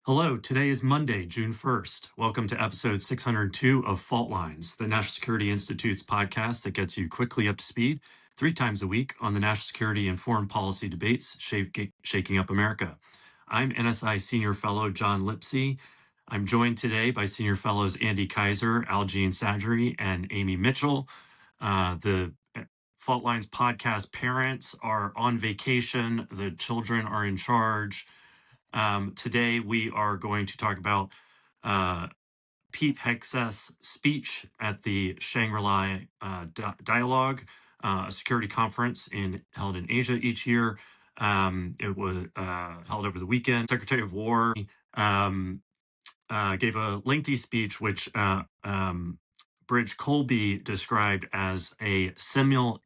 Hello, today is Monday, June 1st. Welcome to episode 602 of Fault Lines, the National Security Institute's podcast that gets you quickly up to speed 3 times a week on the national security and foreign policy debates shaking up America. I'm NSI Senior Fellow John Lipsey. I'm joined today by Senior Fellows Andy Kaiser, Algene Sadri, and Amy Mitchell. The Fault Lines podcast parents are on vacation. The children are in charge. Today, we are going to talk about Pete Hegseth's speech at the Shangri-La Dialogue, a security conference held in Asia each year. It was held over the weekend. Secretary of War gave a lengthy speech, which Bridge Colby described as a seminal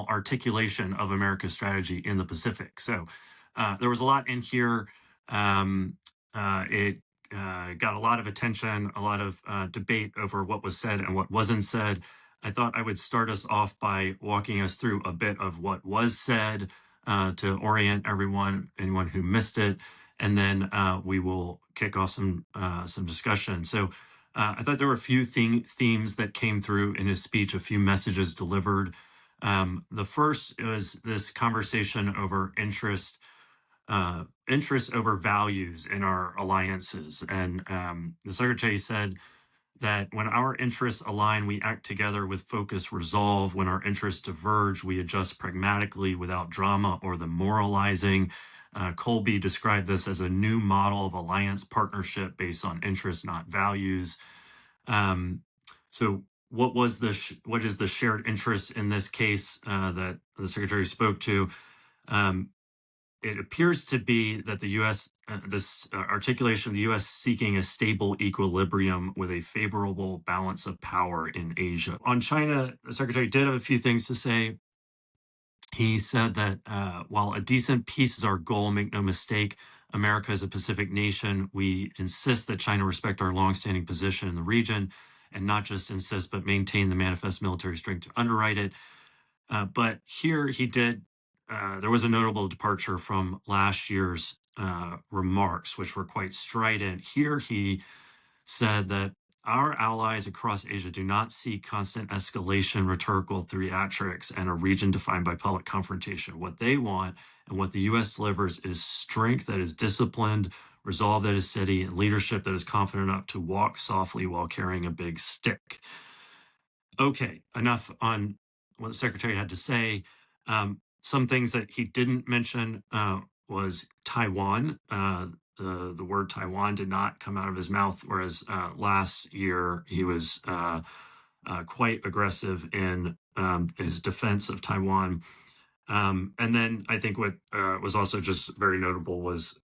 articulation of America's strategy in the Pacific. So there was a lot in here. It got a lot of attention, a lot of debate over what was said and what wasn't said. I thought I would start us off by walking us through a bit of what was said to orient anyone who missed it, and then we will kick off some discussion. So I thought there were a few themes that came through in his speech, a few messages delivered. The first was this conversation over interest over values in our alliances. And the Secretary said that when our interests align, we act together with focused resolve. When our interests diverge, we adjust pragmatically without drama or the moralizing. Colby described this as a new model of alliance partnership based on interests, not values. So what is the shared interest in this case that the Secretary spoke to? It appears to be that the U.S., this articulation of the U.S. seeking a stable equilibrium with a favorable balance of power in Asia. On China, the Secretary did have a few things to say. He said that while a decent peace is our goal, make no mistake, America is a Pacific nation. We insist that China respect our longstanding position in the region and not just insist, but maintain the manifest military strength to underwrite it. But here he did, there was a notable departure from last year's remarks, which were quite strident. Here he said that our allies across Asia do not seek constant escalation, rhetorical theatrics, and a region defined by public confrontation. What they want and what the U.S. delivers is strength that is disciplined, resolve that is steady, and leadership that is confident enough to walk softly while carrying a big stick. Okay, enough on what the Secretary had to say. Some things that he didn't mention was Taiwan. The word Taiwan did not come out of his mouth, whereas last year he was quite aggressive in his defense of Taiwan. And then I think what was also just very notable was,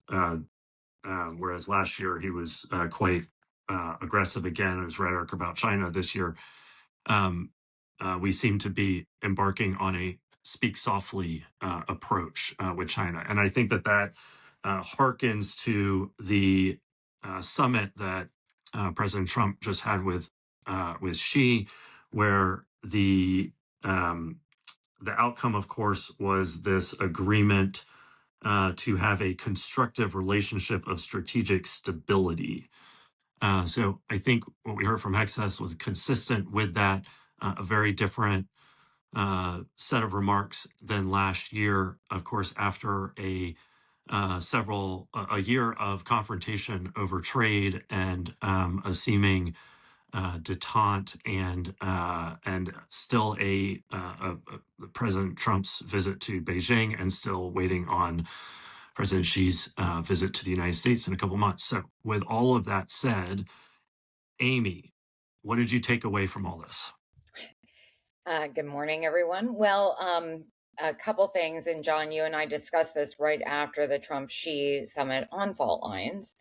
whereas last year he was quite aggressive again in his rhetoric about China, this year we seem to be embarking on a speak softly approach with China. And I think that harkens to the summit that President Trump just had with Xi, where the outcome, of course, was this agreement to have a constructive relationship of strategic stability. So I think what we heard from Hegseth was consistent with that, a very different set of remarks than last year, of course, after a year of confrontation over trade and a seeming detente and still President Trump's visit to Beijing and still waiting on President Xi's visit to the United States in a couple months. So with all of that said, Amy, what did you take away from all this? Good morning, everyone. Well, a couple things, and John, you and I discussed this right after the Trump-Xi summit on fault lines.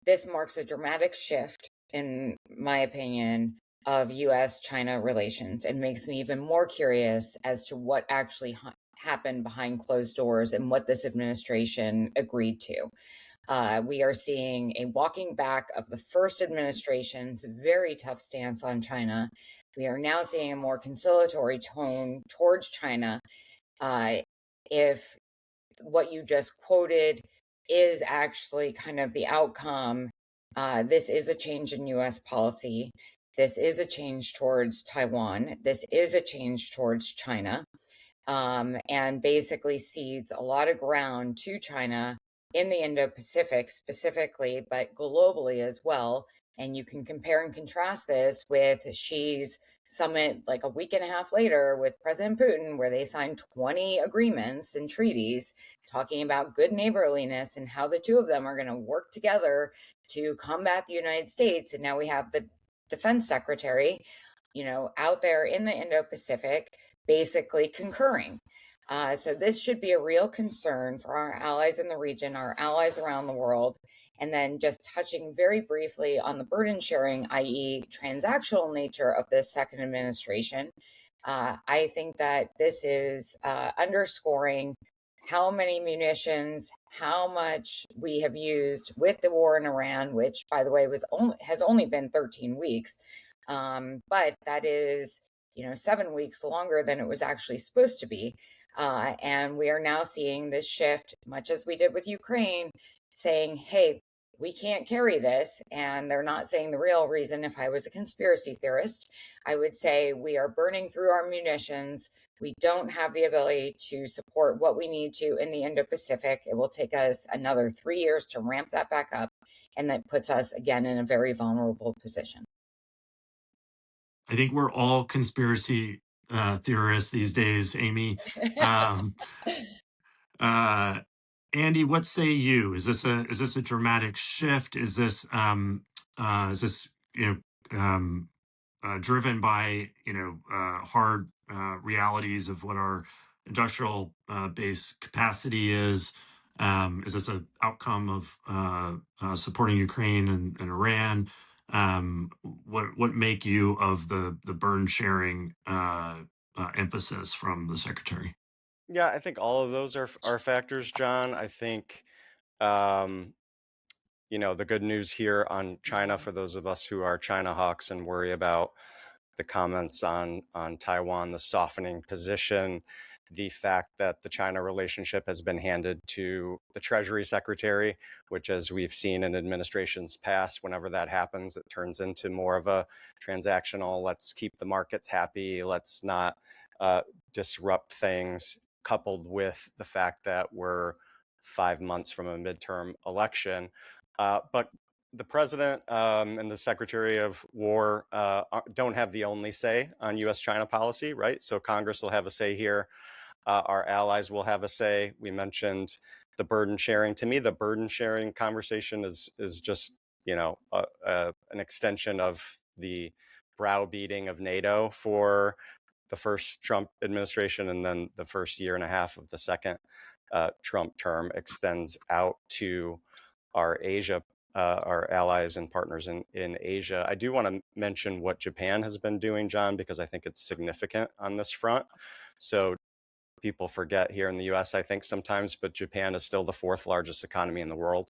This marks a dramatic shift, in my opinion, of U.S.-China relations and makes me even more curious as to what actually happened behind closed doors and what this administration agreed to. We are seeing a walking back of the first administration's very tough stance on China. We are now seeing a more conciliatory tone towards China. If what you just quoted is actually kind of the outcome. This is a change in US policy. This is a change towards Taiwan. This is a change towards China, and basically cedes a lot of ground to China in the Indo Pacific specifically, but globally as well. And you can compare and contrast this with Xi's summit like a week and a half later with President Putin, where they signed 20 agreements and treaties talking about good neighborliness and how the two of them are going to work together to combat the United States. And now we have the Defense Secretary, out there in the Indo Pacific basically concurring. So this should be a real concern for our allies in the region, our allies around the world. And then just touching very briefly on the burden sharing, i.e., transactional nature of this second administration, I think that this is underscoring how many munitions, how much we have used with the war in Iran, which, by the way, has only been 13 weeks. But that is 7 weeks longer than it was actually supposed to be. And we are now seeing this shift, much as we did with Ukraine, saying, hey, we can't carry this. And they're not saying the real reason. If I was a conspiracy theorist, I would say we are burning through our munitions. We don't have the ability to support what we need to in the Indo Pacific. It will take us another 3 years to ramp that back up. And that puts us again in a very vulnerable position. I think we're all conspiracy theorists these days, Amy. Um, uh, Andy, what say you? Is this a dramatic shift? Is this driven by hard realities of what our industrial base capacity is? Is this an outcome of supporting Ukraine and Iran? What make you of the burn sharing emphasis from the secretary? Yeah, I think all of those are factors, John. I think um, the good news here on China, for those of us who are China hawks and worry about the comments on Taiwan, the softening position, the fact that the China relationship has been handed to the Treasury Secretary, which, as we've seen in administrations past, whenever that happens, it turns into more of a transactional, let's keep the markets happy, let's not disrupt things, coupled with the fact that we're 5 months from a midterm election. But the president and the Secretary of War don't have the only say on U.S.-China policy, right? So Congress will have a say here. Our allies will have a say. We mentioned the burden sharing. To me, the burden sharing conversation is just an extension of the browbeating of NATO for the first Trump administration, and then the first year and a half of the second Trump term extends out to our our allies and partners in Asia. I do want to mention what Japan has been doing, John, because I think it's significant on this front. So people forget here in the US, I think sometimes, but Japan is still the fourth largest economy in the world.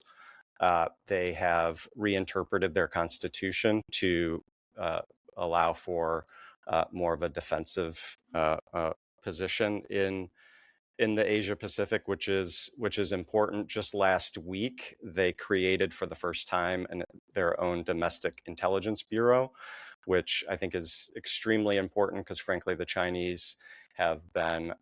They have reinterpreted their constitution to allow for more of a defensive position in the Asia Pacific, which is important. Just last week, they created for the first time their own domestic intelligence bureau, which I think is extremely important because, frankly, the Chinese have been,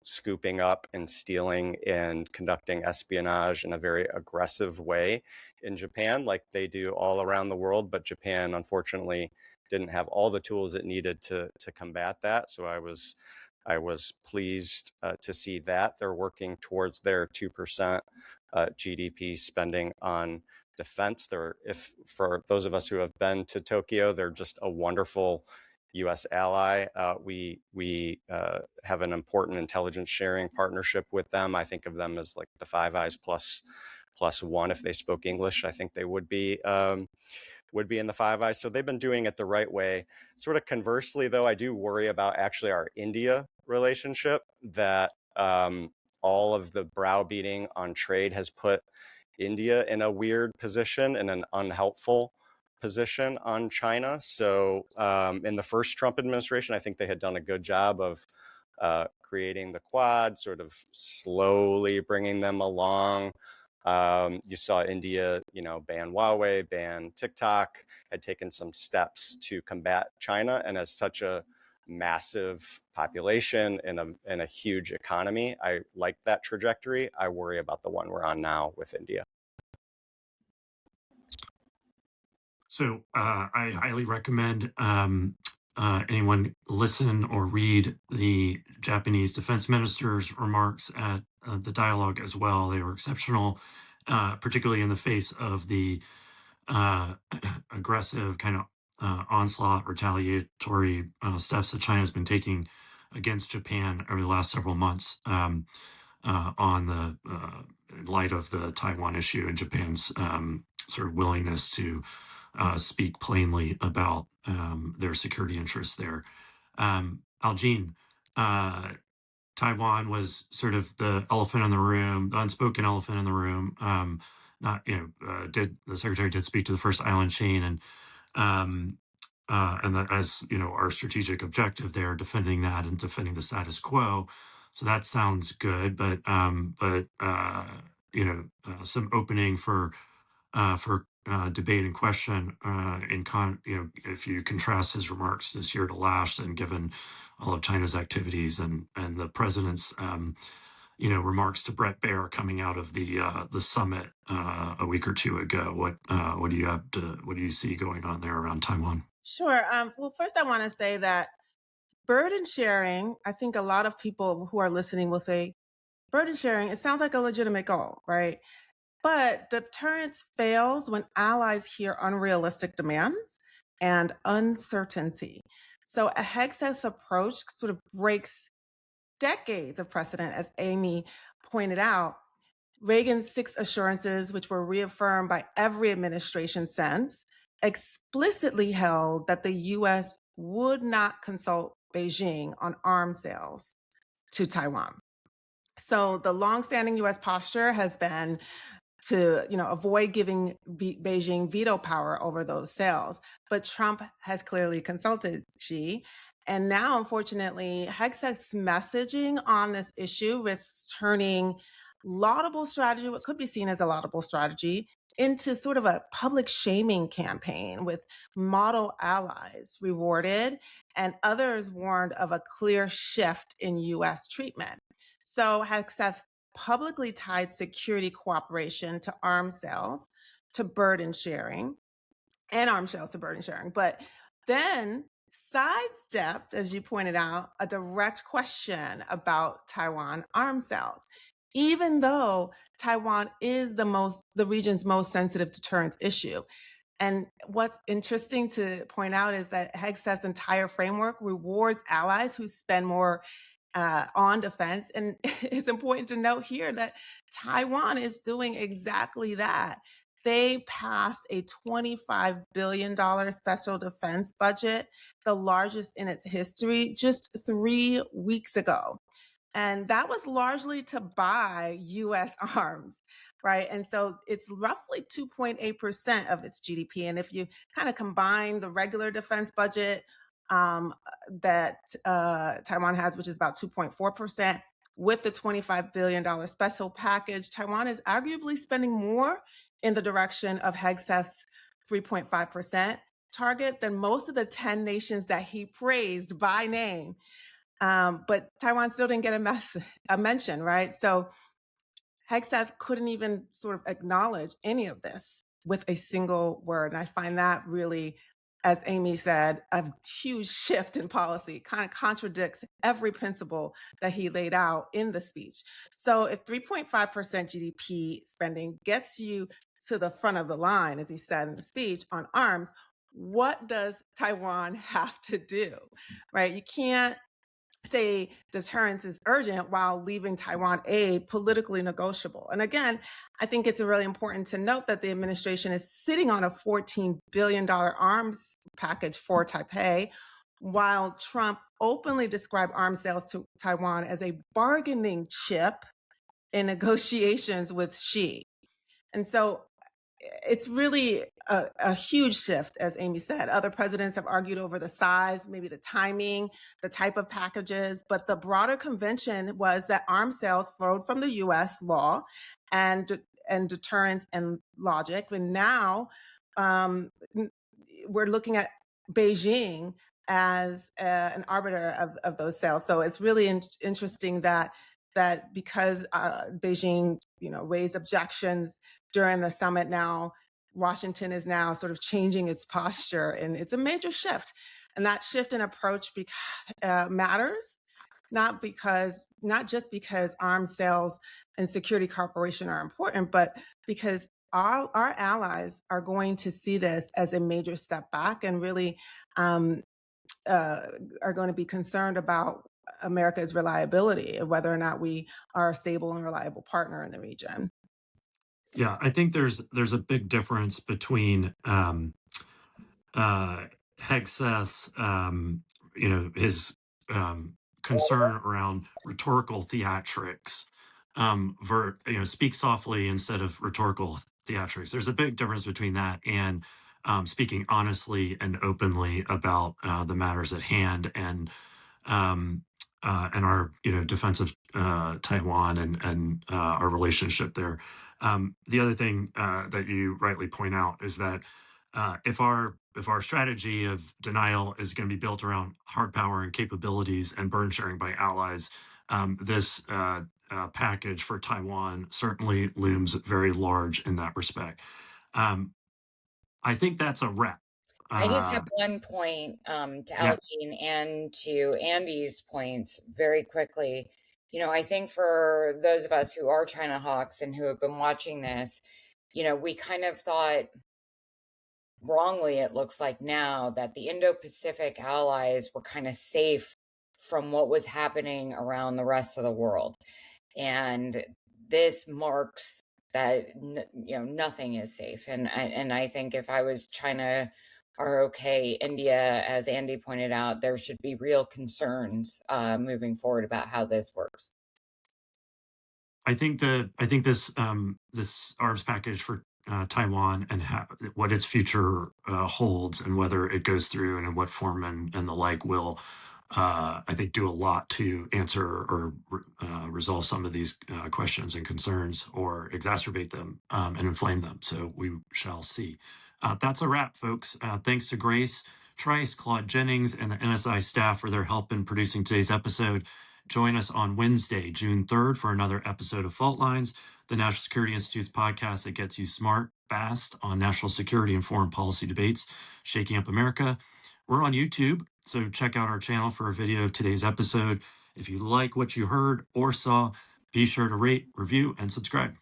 scooping up and stealing and conducting espionage in a very aggressive way in Japan, like they do all around the world. But Japan, unfortunately, didn't have all the tools it needed to combat that. So I was pleased to see that they're working towards their 2% GDP spending on defense. If for those of us who have been to Tokyo, they're just a wonderful U.S. ally. We have an important intelligence sharing partnership with them. I think of them as like the Five Eyes plus one. If they spoke English, I think they would be in the Five Eyes. So they've been doing it the right way. Sort of conversely, though, I do worry about actually our India relationship, that all of the browbeating on trade has put India in a weird position, in an unhelpful position on China. So in the first Trump administration, I think they had done a good job of creating the Quad, sort of slowly bringing them along. You saw India, ban Huawei, ban TikTok, had taken some steps to combat China, and as such a massive population and a huge economy, I like that trajectory. I worry about the one we're on now with India. So I highly recommend anyone listen or read the Japanese defense minister's remarks at the dialogue as well. They were exceptional, particularly in the face of the aggressive kind of onslaught, retaliatory steps that China has been taking against Japan over the last several months in light of the Taiwan issue and Japan's sort of willingness to speak plainly about their security interests there. Algene, Taiwan was sort of the elephant in the room, the unspoken elephant in the room. The secretary did speak to the first island chain, and that, as our strategic objective there, defending that and defending the status quo. So that sounds good, but some opening for debate and question if you contrast his remarks this year to last, and given all of China's activities and the president's remarks to Brett Baer coming out of the summit a week or two ago. What do you see going on there around Taiwan? Sure. Well, first I want to say that burden sharing, I think a lot of people who are listening will say, burden sharing, it sounds like a legitimate goal, right? But deterrence fails when allies hear unrealistic demands and uncertainty. So Hegseth's approach sort of breaks decades of precedent, as Amy pointed out. Reagan's 6 assurances, which were reaffirmed by every administration since, explicitly held that the U.S. would not consult Beijing on arms sales to Taiwan. So the longstanding U.S. posture has been to avoid giving Beijing veto power over those sales. But Trump has clearly consulted Xi. And now, unfortunately, Hegseth's messaging on this issue risks turning laudable strategy, what could be seen as a laudable strategy, into sort of a public shaming campaign with model allies rewarded and others warned of a clear shift in U.S. treatment. So Hegseth publicly tied security cooperation to arms sales, to burden sharing, and arms sales to burden sharing, but then sidestepped, as you pointed out, a direct question about Taiwan arms sales, even though Taiwan is the region's most sensitive deterrence issue. And what's interesting to point out is that Hegseth's entire framework rewards allies who spend more on defense. And it's important to note here that Taiwan is doing exactly that. They passed a $25 billion special defense budget, the largest in its history, just 3 weeks ago. And that was largely to buy U.S. arms, right? And so it's roughly 2.8% of its GDP. And if you kind of combine the regular defense budget that Taiwan has, which is about 2.4%, with the $25 billion special package, Taiwan is arguably spending more in the direction of Hegseth's 3.5% target than most of the 10 nations that he praised by name. But Taiwan still didn't get a mention, right? So Hegseth couldn't even sort of acknowledge any of this with a single word. And I find that really, as Amy said, a huge shift in policy, kind of contradicts every principle that he laid out in the speech. So if 3.5% GDP spending gets you to the front of the line, as he said in the speech, on arms, what does Taiwan have to do, right? You can't say deterrence is urgent while leaving Taiwan aid politically negotiable. And again, I think it's really important to note that the administration is sitting on a $14 billion arms package for Taipei, while Trump openly described arms sales to Taiwan as a bargaining chip in negotiations with Xi. And so it's really a huge shift, as Amy said. Other presidents have argued over the size, maybe the timing, the type of packages, but the broader convention was that arms sales flowed from the U.S. law and deterrence and logic. And now we're looking at Beijing as an arbiter of those sales. So it's really interesting that because Beijing, raised objections during the summit, now Washington is now sort of changing its posture, and it's a major shift. And that shift in approach matters, not just because arms sales and security cooperation are important, but because our allies are going to see this as a major step back and really are going to be concerned about America's reliability and whether or not we are a stable and reliable partner in the region. Yeah, I think there's a big difference between Hegseth's his concern around rhetorical theatrics, speak softly instead of rhetorical theatrics. There's a big difference between that and speaking honestly and openly about the matters at hand and our defense of Taiwan and our relationship there. The other thing that you rightly point out is that if our strategy of denial is going to be built around hard power and capabilities and burden sharing by allies, this package for Taiwan certainly looms very large in that respect. I think that's a wrap. I just have one point to Algene and to Andy's points very quickly. I think for those of us who are China hawks and who have been watching this, we kind of thought wrongly, it looks like now, that the Indo-Pacific allies were kind of safe from what was happening around the rest of the world. And this marks that, nothing is safe. And I think if I was China, ROK, India, as Andy pointed out, there should be real concerns moving forward about how this works. I think this arms package for Taiwan and what its future holds and whether it goes through and in what form and the like will, I think, do a lot to answer or resolve some of these questions and concerns or exacerbate them and inflame them. So we shall see. That's a wrap, folks. Thanks to Grace Trice, Claude Jennings, and the NSI staff for their help in producing today's episode. Join us on Wednesday, June 3rd, for another episode of Fault Lines, the National Security Institute's podcast that gets you smart, fast on national security and foreign policy debates, shaking up America. We're on YouTube, so check out our channel for a video of today's episode. If you like what you heard or saw, be sure to rate, review, and subscribe.